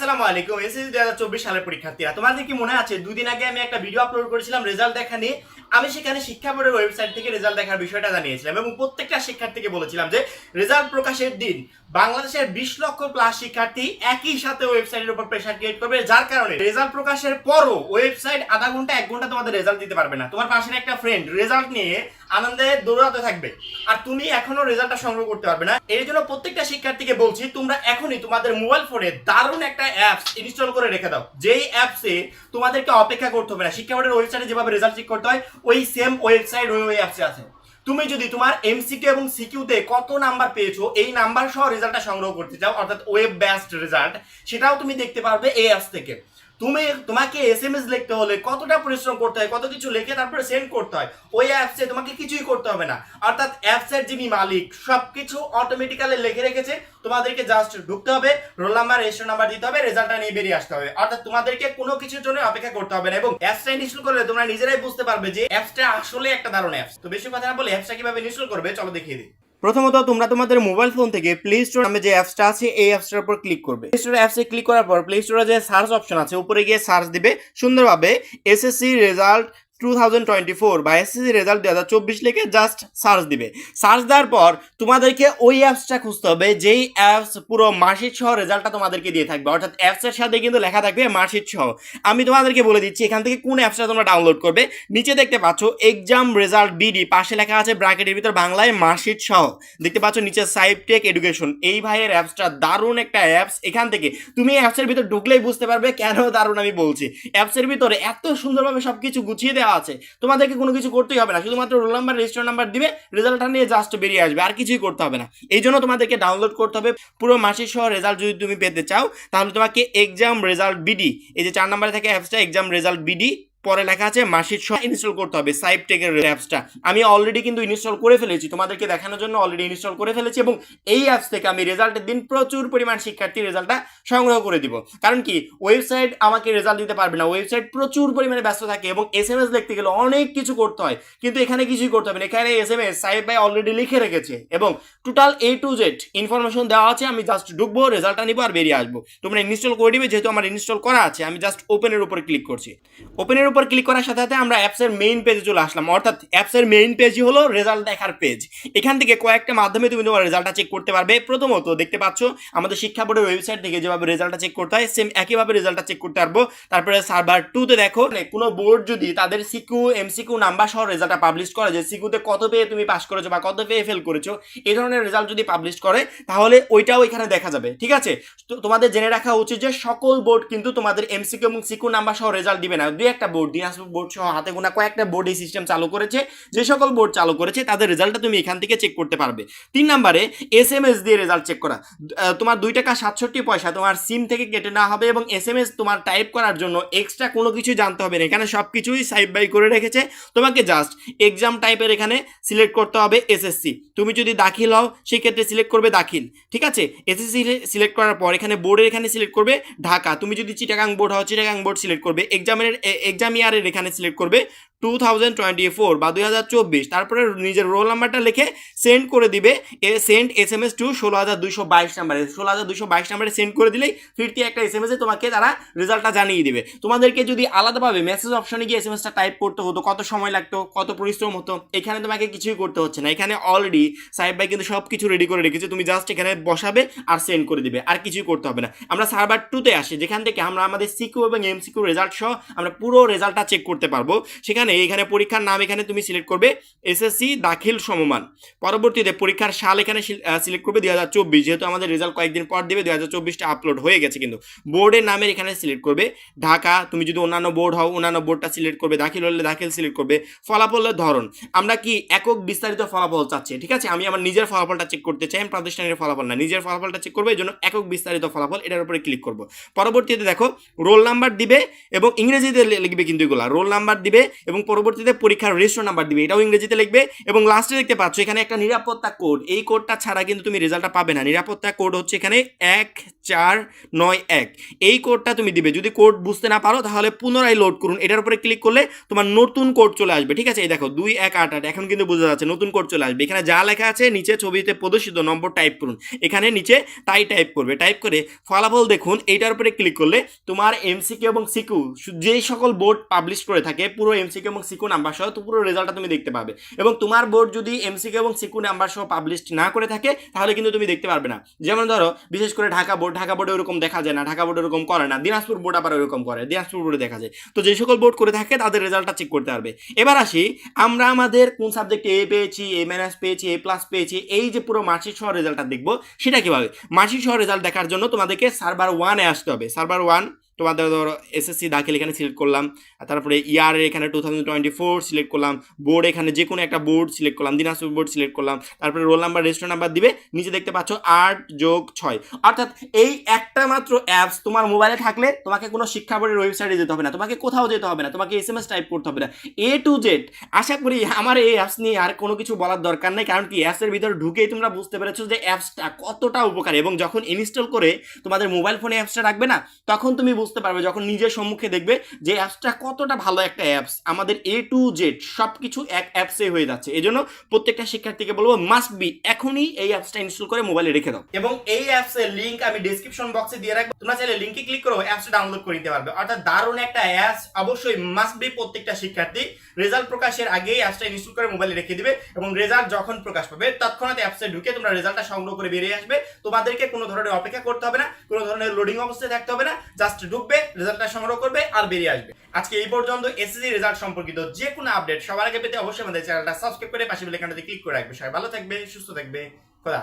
আসসালামু আলাইকুম। এসএসসি 2024 সালের পরীক্ষার্থীরা, তোমাদের কি মনে আছে দুদিন আগে আমি একটা ভিডিও আপলোড করেছিলাম রেজাল্ট দেখা নিয়ে? আমি সেখানে শিক্ষা বোর্ডের ওয়েবসাইট থেকে রেজাল্ট দেখার বিষয়টা জানিয়েছিলাম এবং প্রত্যেকটা শিক্ষার্থীকে বলেছিলাম যে রেজাল্ট প্রকাশের দিন বাংলাদেশের 20 লক্ষ প্লাস শিক্ষার্থী একই সাথে ওয়েবসাইটের উপর প্রেসার ক্রিয়েট করবে, যার কারণে রেজাল্ট প্রকাশের পরও ওয়েবসাইট আধা ঘন্টা 1 ঘন্টা তোমাদের রেজাল্ট দিতে পারবে না। তোমার পাশের একটা ফ্রেন্ড রেজাল্ট নিয়ে আনন্দে দৌড়াতে থাকবে আর তুমি এখনো রেজাল্টটা সংগ্রহ করতে পারবে না। এর জন্য প্রত্যেকটা শিক্ষার্থীকে বলছি, তোমরা এখনই তোমাদের মোবাইল ফোনে দারুণ একটা অ্যাপস ইনস্টল করে রেখে দাও, যেই অ্যাপসে তোমাদেরকে অপেক্ষা করতে হবে না। শিক্ষা বোর্ডের ওয়েবসাইটে যেভাবে রেজাল্ট চেক করতে হয় ওই সেম ওয়েবসাইট ওই অ্যাপসে আছে। তুমি যদি তোমার এমসিকিউ এবং সিকিউতে কত নাম্বার পেয়েছো এই নাম্বার সহ রেজাল্টটা সংগ্রহ করতে চাও, অর্থাৎ ওয়েব বেসড রেজাল্ট, সেটাও তুমি দেখতে পারবে এই অ্যাপস থেকে। তোমাকে এসএমএস লিখতে হলে কতটা পরিশ্রম করতে হয়, কত কিছু লিখে তারপরে সেন্ড করতে হয়, ওই অ্যাপসে তোমাকে কিছুই করতে হবে না। অর্থাৎ অ্যাপসের যিনি মালিক সবকিছু অটোমেটিক্যালি লিখে রেখেছে, তোমাদেরকে জাস্ট ঢুকতে হবে, রোল নাম্বার রেজিস্ট্রেশন নাম্বার দিতে হবে, রেজাল্টটা নিয়ে বেরিয়ে আসতে হবে। অর্থাৎ তোমাদেরকে কোনো কিছুর জন্য অপেক্ষা করতে হবে না এবং অ্যাপসটা ইনস্টল করলে তোমরা নিজেরাই বুঝতে পারবে যে অ্যাপসটা আসলে একটা দারুণ অ্যাপস। তো বেশি কথা না বলে অ্যাপসটা কিভাবে ইনস্টল করবে চলো দেখিয়ে দিই। প্রথমত তোমরা তোমাদের মোবাইল ফোন থেকে প্লে স্টোর নামে যে অ্যাপসটা আছে এই অ্যাপসটার উপর ক্লিক করবে। প্লে স্টোর অ্যাপসে ক্লিক করার পর প্লে স্টোরে যে সার্চ অপশন আছে উপরে গিয়ে সার্চ দিবে সুন্দরভাবে এসএসসি রেজাল্ট 2024 বা এসএসসি রেজাল্ট 2024 লিখে জাস্ট সার্চ দিবে। সার্চ দেওয়ার পর তোমাদেরকে ওই অ্যাপসটা খুঁজতে হবে যেই অ্যাপস পুরো মার্কশিট সহ রেজাল্টটা তোমাদেরকে দিয়ে থাকবে, অর্থাৎ অ্যাপসের সাথে কিন্তু লেখা থাকবে মার্কশিট সহ। আমি তোমাদেরকে বলে দিচ্ছি এখান থেকে কোন অ্যাপসটা তোমরা ডাউনলোড করবে। নিচে দেখতে পাচ্ছ এক্সাম রেজাল্ট বিডি, পাশে লেখা আছে ব্র্যাকেটের ভিতর বাংলায় মার্কশিট সহ। দেখতে পাচ্ছ নিচে সাইবটেক এডুকেশন, এই ভাইয়ের অ্যাপসটা দারুণ একটা অ্যাপস। এখান থেকে তুমি অ্যাপসের ভিতর ঢুকলেই বুঝতে পারবে কেন দারুণ আমি বলছি। অ্যাপসের ভিতরে এত সুন্দরভাবে সবকিছু গুছিয়ে দেওয়া আছে, তোমাদেরকে কোনো কিছু করতেই হবে না, শুধুমাত্র রোল নাম্বার রেজিস্টার নাম্বার দিবে, রেজাল্টটা নিয়ে জাস্ট বেরিয়ে আসবে, আর কিছুই করতে হবে না। এই জন্য তোমাদেরকে ডাউনলোড করতে হবে পুরো মাসিক সহ রেজাল্ট। যদি তুমি পেতে চাও তাহলে তোমাকে এক্সাম রেজাল্ট বিডি, এই যে 4 নম্বরে থাকে অ্যাপসটা এক্সাম রেজাল্ট বিডি, পরে লেখা আছে মার্কশিট সহ ইনস্টল করতে হবে সাইবটেকের অ্যাপসটা। আমি অলরেডি কিন্তু ইনস্টল করে ফেলেছি, তোমাদেরকে দেখানোর জন্য অলরেডি ইনস্টল করে ফেলেছি এবং এই অ্যাপস থেকে আমি রেজাল্টের দিন প্রচুর পরিমাণ শিক্ষার্থী রেজাল্টটা সংগ্রহ করে দিব। কারণ কি, ওয়েবসাইট আমাকে রেজাল্ট দিতে পারবে না, ওয়েবসাইট প্রচুর পরিমাণে ব্যস্ত থাকে এবং এসএমএস লিখতে গেলে অনেক কিছু করতে হয়, কিন্তু এখানে কিছুই করতে হবে না। এখানে এসএমএস সাইব ভাই অলরেডি লিখে রেখেছে এবং total A to Z information দেওয়া আছে। আমি জাস্ট ঢুকবো, রেজাল্টটা নিবো আর বেরিয়ে আসবো। তোমরা ইনস্টল করে দিবে, যেহেতু আমার ইনস্টল করা আছে আমি জাস্ট ওপেনের উপর ক্লিক করছি। ওপেনের উপর ক্লিক করার সাথে সাথে আমরা অ্যাপসের মেইন পেজে চলে আসলাম, অর্থাৎ অ্যাপসের মেইন পেজই হলো রেজাল্ট দেখার পেজ। এখান থেকে কয়েকটা মাধ্যমে তুমি তোমার রেজাল্টটা চেক করতে পারবে। প্রথমত দেখতে পাচ্ছ আমাদের শিক্ষা বোর্ডের ওয়েবসাইট থেকে যেভাবে রেজাল্টটা চেক করতে হয় সেম একইভাবে রেজাল্টটা চেক করতে পারবো। তারপরে সার্ভার 2তে দেখো কোনো বোর্ড যদি তাদের সিকিউ এমসিকিউ নাম্বার সহ রেজাল্টটা পাবলিশ করে, যে সিকিউতে কত পেয়ে তুমি পাস করেছো বা কত পেয়ে ফেল করেছো, এই ধরনের রেজাল্ট যদি পাবলিশ করে তাহলে ওইটাও এখানে দেখা যাবে। ঠিক আছে, তো তোমাদের জেনে রাখা উচিত যে সকল বোর্ড কিন্তু তোমাদের এমসিকিউ এবং সিকিউ নাম্বার সহ রেজাল্ট দিবে না। দুই একটা বোর্ড, দিনাজপুর বোর্ড সহ হাতে গোনা কয়েকটা বোর্ড এই সিস্টেম চালু করেছে। যে সকল বোর্ড চালু করেছে তাদের রেজাল্টটা তুমি এখান থেকে চেক করতে পারবে। 3 নম্বরে এসএমএস দিয়ে রেজাল্ট চেক করা। তোমার 2 টাকা 67 পয়সা তোমার সিম থেকে কেটে নেওয়া হবে এবং এসএমএস তোমার টাইপ করার জন্য এক্সট্রা কোনো কিছু জানতে হবে না, এখানে সব কিছুই সাইড বাই করে রেখেছে। তোমাকে জাস্ট এক্সাম টাইপের এখানে সিলেক্ট করতে হবে এসএসসি। তুমি যদি দাখিল হও সেক্ষেত্রে সিলেক্ট করবে দাখিল। ঠিক আছে, এসএসসি সিলেক্ট করার পর এখানে বোর্ডের এখানে সিলেক্ট করবে ঢাকা। তুমি যদি চিটাগাং বোর্ড হও চিটাগাং বোর্ড সিলেক্ট করবে। এক্সাম ইয়ারের এখানে সিলেক্ট করবে 2024 বা 2024, তারপরে নিজের রোল নাম্বারটা লিখে সেন্ড করে দিবে। সেন্ড এসএমএস টু 16222 নাম্বারে, 16222 নাম্বারে সেন্ড করে দিলেই ফিরতি একটা এসএমএসে তোমাকে তারা রেজাল্টটা জানিয়ে দিবে। তোমাদেরকে যদি আলাদাভাবে মেসেজ অপশনে গিয়ে এসএমএসটা টাইপ করতে হতো, কত সময় লাগতো, কত পরিশ্রম হতো, এখানে তোমাকে কিছুই করতে হচ্ছে না। এখানে অলরেডি সাহেব ভাই কিন্তু সব কিছু রেডি করে রেখেছে, তুমি জাস্ট এখানে বসাবে আর সেন্ড করে দিবে, আর কিছুই করতে হবে না। আমরা সার্ভার 2তে আসি, যেখান থেকে আমরা আমাদের সিকিউ এবং এমসিকিউ রেজাল্ট সহ আমরা পুরো রেজাল্টটা চেক করতে পারবো। সেখানে এখানে পরীক্ষার নাম এখানে তুমি সিলেক্ট করবে এসএসসি দাখিল সমমান। পরবর্তীতে পরীক্ষার সাল এখানে সিলেক্ট করবে 2024, যেহেতু আমাদের রেজাল্ট কয়েকদিন পর দেবে, 2024টা আপলোড হয়ে গেছে কিন্তু। বোর্ডের নামের এখানে সিলেক্ট করবে ঢাকা। তুমি যদি অন্যান্য বোর্ড হও অন্যান্য বোর্ডটা সিলেক্ট করবে, দাখিল হলে দাখিল সিলেক্ট করবে। ফলাফলের ধরন আমরা কি একক বিস্তারিত ফলাফল চাচ্ছি। ঠিক আছে, আমি আমার নিজের ফলাফলটা চেক করতে চাই, আমি প্রাতিষ্ঠানিক ফলাফল না, নিজের ফলাফলটা চেক করবো, এই জন্য একক বিস্তারিত ফলাফল এটার উপরে ক্লিক করবো। পরবর্তীতে দেখো রোল নাম্বার দিবে এবং ইংরেজিতে লিখবে কিন্তু এগুলো রোল নাম্বার দিবে এবং পরবর্তীতে পরীক্ষার রেজিস্ট্রেশন নাম্বার দিবে, এটাও ইংরেজিতে লিখবে। এবং লাস্টে দেখতে পাচ্ছ এখানে একটা নিরাপত্তা কোড, এই কোডটা ছাড়া কিন্তু তুমি রেজাল্টটা পাবে না। নিরাপত্তা কোড হচ্ছে এখানে 1491, এই কোডটা তুমি দিবে। যদি কোড বুঝতে না পারো তাহলে পুনরায় লোড করুন, এটার উপরে ক্লিক করলে তোমার নতুন কোড চলে আসবে, ঠিক আছে? এই দেখো 2188, এখন কিন্তু বোঝা যাচ্ছে নতুন কোড চলে আসবে। এখানে যা লেখা আছে নিচে ছবিতে প্রদর্শিত নম্বর টাইপ করুন, এখানে নিচে তাই টাইপ করবে। টাইপ করে ফলাফল দেখুন, এইটার উপরে ক্লিক করলে তোমার এমসিকিউ এবং সিকিউ যে সকল বোর্ড পাবলিশ করে থাকে পুরো এমসিকিউ এবং সিকিউ নাম্বার সহ তো পুরো রেজাল্টটা তুমি দেখতে পাবে। এবং তোমার বোর্ড যদি এমসিকিউ এবং সিকিউ নাম্বার সহ পাবলিশ না করে থাকে তাহলে কিন্তু তুমি দেখতে পারবে না। যেমন ধরো বিশেষ করে ঢাকা বোর্ডে ওরকম দেখা যায় না, ঢাকা বোর্ড এরকম করে না, দিনাজপুর বোর্ড আবার ওরকম করে, দিনাজপুর বোর্ডে দেখা যায়। তো যে সকল বোর্ড করে থাকে তাদের রেজাল্টটা চেক করতে পারবে। এবার আসি আমরা আমাদের কোন সাবজেক্টে এ পেয়েছি, এ মাইনাস পেয়েছি, এ প্লাস পেয়েছি, এই যে পুরো মার্কশিট সহ রেজাল্টটা দেখবো সেটা কিভাবে। মার্কশিট সহ রেজাল্ট দেখার জন্য তোমাদেরকে সার্ভার 1-এ আসতে হবে। সার্ভার 1 তোমাদের ধরো এসএসসি দাখিল এখানে সিলেক্ট করলাম, তারপরে ইয়ারের এখানে 2024 সিলেক্ট করলাম, বোর্ড এখানে যে কোনো একটা বোর্ড সিলেক্ট করলাম, দিনাজপুর বোর্ড সিলেক্ট করলাম, তারপরে রোল নাম্বার রেজিস্ট্রেশন নাম্বার দিবে। নিচে দেখতে পাচ্ছ 8+6, অর্থাৎ এই একটা মাত্র অ্যাপস তোমার মোবাইলে থাকলে তোমাকে কোনো শিক্ষা বোর্ডের ওয়েবসাইটে যেতে হবে না, তোমাকে কোথাও যেতে হবে না, তোমাকে এসএমএস টাইপ করতে হবে না, A to Z। আশা করি আমার এই অ্যাপস নিয়ে আর কোনো কিছু বলার দরকার নেই, কারণ কি অ্যাপসের ভিতরে ঢুকেই তোমরা বুঝতে পেরেছো যে অ্যাপসটা কতটা উপকারী। এবং যখন ইনস্টল করে তোমাদের মোবাইল ফোনে অ্যাপসটা রাখবে না, তখন তুমি বুঝতে পারবে, যখন নিজের সম্মুখে দেখবে যে অ্যাপসটা কতটা ভালো একটা অ্যাপস। আমাদের A to Z সব কিছু এক অ্যাপসে হয়ে যাচ্ছে। এই জন্য প্রত্যেকটা শিক্ষার্থীকে বলবো মাস্ট বি এখনই এই অ্যাপসটা ইনস্টল করে মোবাইলে রেখে দাও। এবং এই অ্যাপসের লিংক আমি ডেসক্রিপশন বক্সে দিয়ে রাখবো, তোমরা চাইলে লিংকে ক্লিক করে অ্যাপসটা ডাউনলোড করে নিতে পারবে। অর্থাৎ দারুণ একটা অ্যাপস, অবশ্যই মাস্ট বি প্রত্যেকটা শিক্ষার্থী রেজাল্ট প্রকাশের আগেই অ্যাপসটা ইনস্টল করে মোবাইলে রেখে দিবে এবং রেজাল্ট যখন প্রকাশ পাবে তৎক্ষণাৎ অ্যাপসে ঢুকে তোমরা রেজাল্টটা সংগ্রহ করে বেরিয়ে আসবে। তোমাদেরকে কোনো ধরনের অপেক্ষা করতে হবে না, কোনো ধরনের লোডিং অবস্থায় থাকতে হবে না, জাস্ট ঢুকবে, রেজাল্টটা সংগ্রহ করবে আর বেরিয়ে আসবে। আজকে এই পর্যন্ত। এসএসসি রেজাল্ট সম্পর্কিত যে কোনো আপডেট সবার আগে পেতে অবশ্যই আমাদের চ্যানেলটা সাবস্ক্রাইব করে পাশে বেল আইকনটাতে ক্লিক করে রাখবে। সবাই ভালো থাকবে, সুস্থ থাকবে, খোদা।